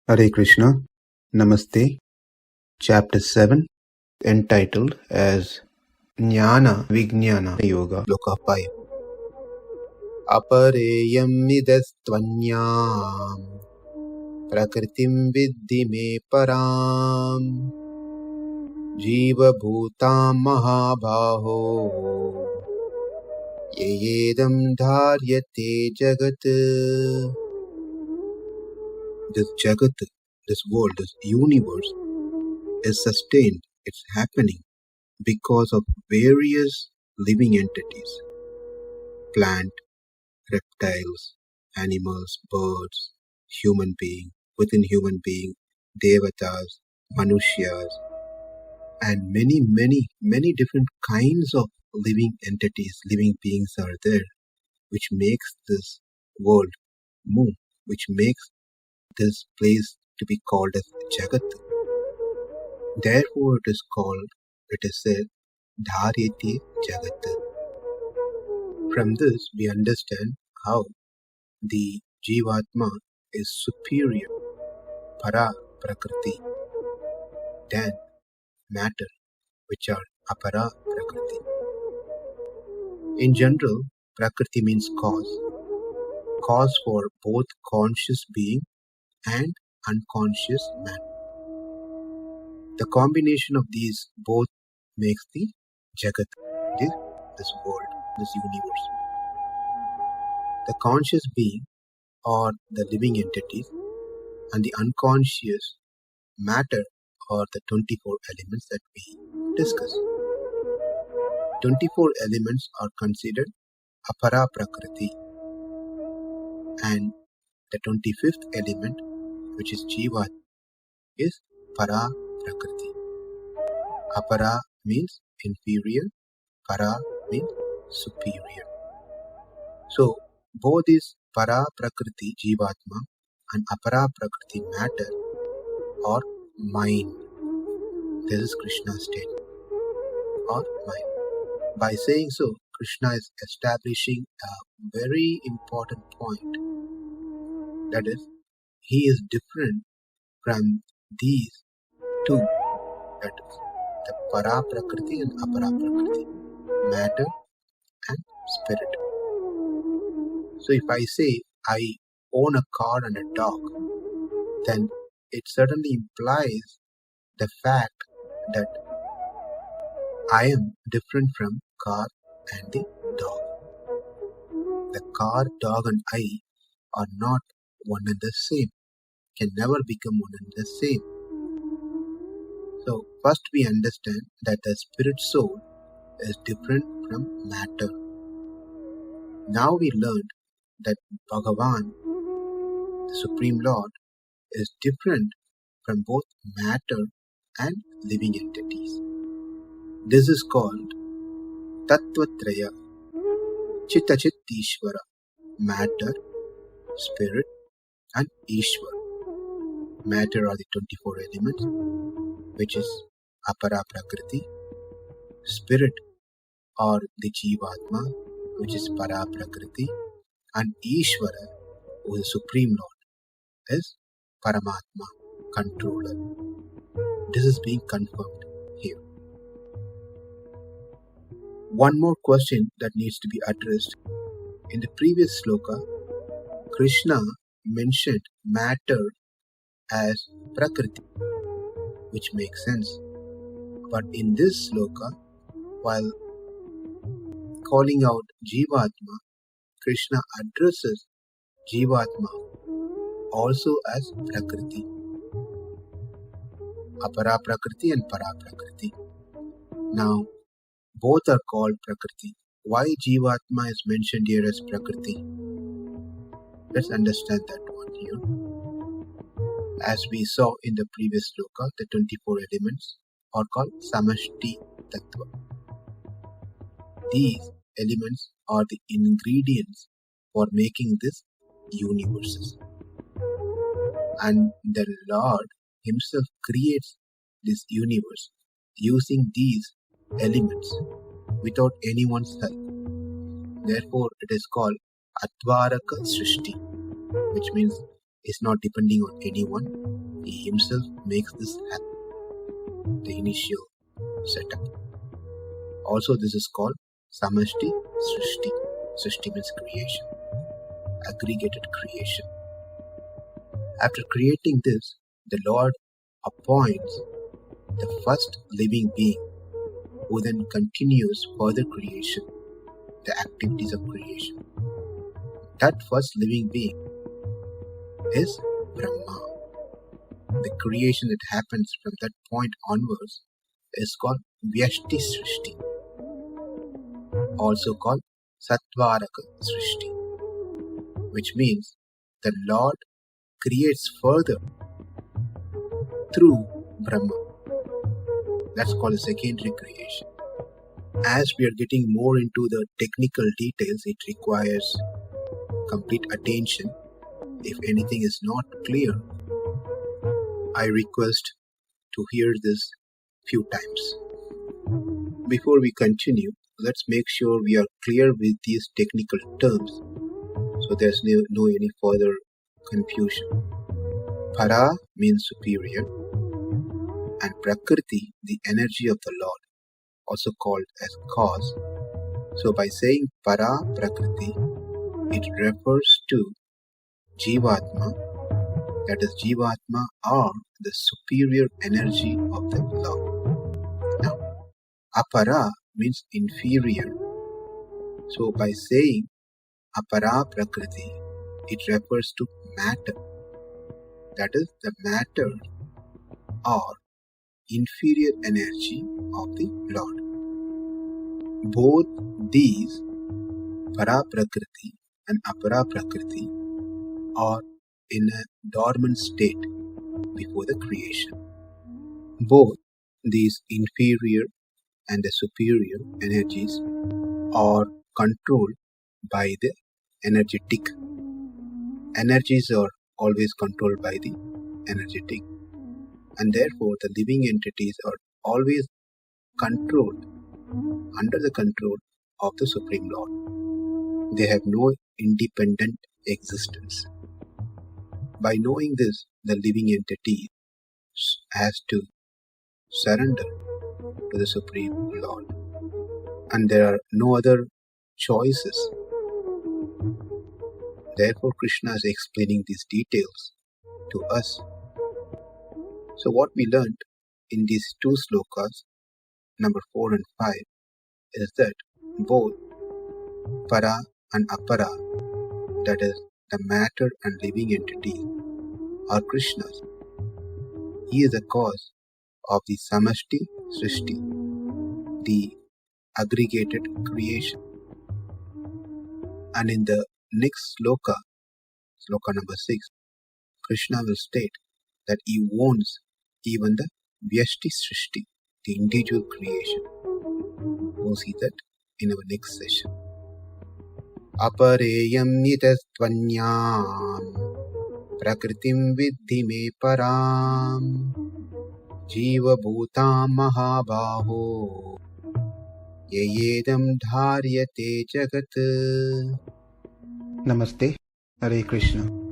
Hare Krishna, Namaste, Chapter 7, entitled as Jnana Vijnana Yoga, Sloka 5. Apareyam itas anyāṁ, prakṛtiṁ viddhi me parām, jīva-bhūtāṁ mahā-bāho, yayedaṁ dhāryate jagat. This jagat, this world, this universe is sustained, it's happening because of various living entities, plant, reptiles, animals, birds, human being, within human being, devatas, manushyas, and many different kinds of living entities, living beings are there, which makes this world move, which makes this place to be called as jagat. Therefore it is said, dhāryate jagat. From this we understand how the jīva-atma is superior, prakṛtiṁ, than matter, which are prakṛtiṁ. In general, prakrti means cause for both conscious being and unconscious man. The combination of these both makes the jagat, this world, this universe. The conscious being or the living entities and the unconscious matter or the 24 elements that we discuss. 24 elements are considered prakrti, and the 25th element, which is jiva, is prakrti. Apara means inferior, para means superior. So both is prakrti jivatma and prakrti matter or mind. This is Krishna's statement, or mind. By saying so, Krishna is establishing a very important point, that is, he is different from these two, that is, the prakrti and prakrti, matter and spirit. So if I say I own a car and a dog, then it certainly implies the fact that I am different from car and the dog. The car, dog and I are not one and the same, can never become one and the same. So first we understand that the spirit soul is different from matter. Now we learned that Bhagavan, the Supreme Lord, is different from both matter and living entities. This is called Tattvatraya, Chitta-Chittishvara, matter, spirit and Ishvara. Matter are the 24 elements, which is prakrti. Spirit or the jīva-atma, which is prakrti. And Ishvara, who is the Supreme Lord, is Paramatma, controller. This is being confirmed here. One more question that needs to be addressed. In the previous sloka, Krishna mentioned matter as prakrti, which makes sense. But in this sloka, while calling out jīva-atma, Krishna addresses jīva-atma also as prakrti, prakrti and prakrti. Now, both are called prakrti. Why jīva-atma is mentioned here as prakrti? Let's understand that one here. As we saw in the previous sloka, the 24 elements are called samashti tattva. These elements are the ingredients for making this universes. And the Lord himself creates this universe using these elements without anyone's help. Therefore, it is called Advaraka Srishti, which means it's not depending on anyone. He himself makes this happen, the initial setup. Also, this is called samashti srishti. Srishti means creation, aggregated creation. After creating this, the Lord appoints the first living being who then continues further creation, the activities of creation. That first living being is Brahma. The creation that happens from that point onwards is called Vyashti Srishti, also called Sattvaraka Srishti, which means the Lord creates further through Brahma. That's called a secondary creation. As we are getting more into the technical details, it requires complete attention. If anything is not clear, I request to hear this few times. Before we continue, let's make sure we are clear with these technical terms so there's no any further confusion. Para means superior, and prakrti, the energy of the Lord, also called as cause. So by saying para prakrti, it refers to jīva-bhūtāṁ, that is jīva-bhūtāṁ or the superior energy of the Lord. Now, apara means inferior. So by saying apara prakrti, it refers to matter, that is the matter or inferior energy of the Lord. Both these, para prakrti and apara prakrti, are in a dormant state before the creation. Both these inferior and the superior energies are controlled by the energetic. Energies are always controlled by the energetic, and therefore the living entities are always controlled under the control of the Supreme Lord. They have no independent existence. By knowing this, the living entity has to surrender to the Supreme Lord, and there are no other choices. Therefore, Krishna is explaining these details to us. So what we learned in these two slokas, number 4 and 5, is that both para and apara, that is the matter and living entities, are Krishna's. He is the cause of the samashti srishti, the aggregated creation. And in the next sloka, sloka number 6, Krishna will state that he owns even the Vyashti Srishti, the individual creation. We'll see that in our next session. Apareyam itas anyāṁ, prakṛtiṁ viddhi me parām, jīva-bhūtāṁ mahā-bāho, yayedaṁ dhāryate jagat. Namaste, Hare Krishna.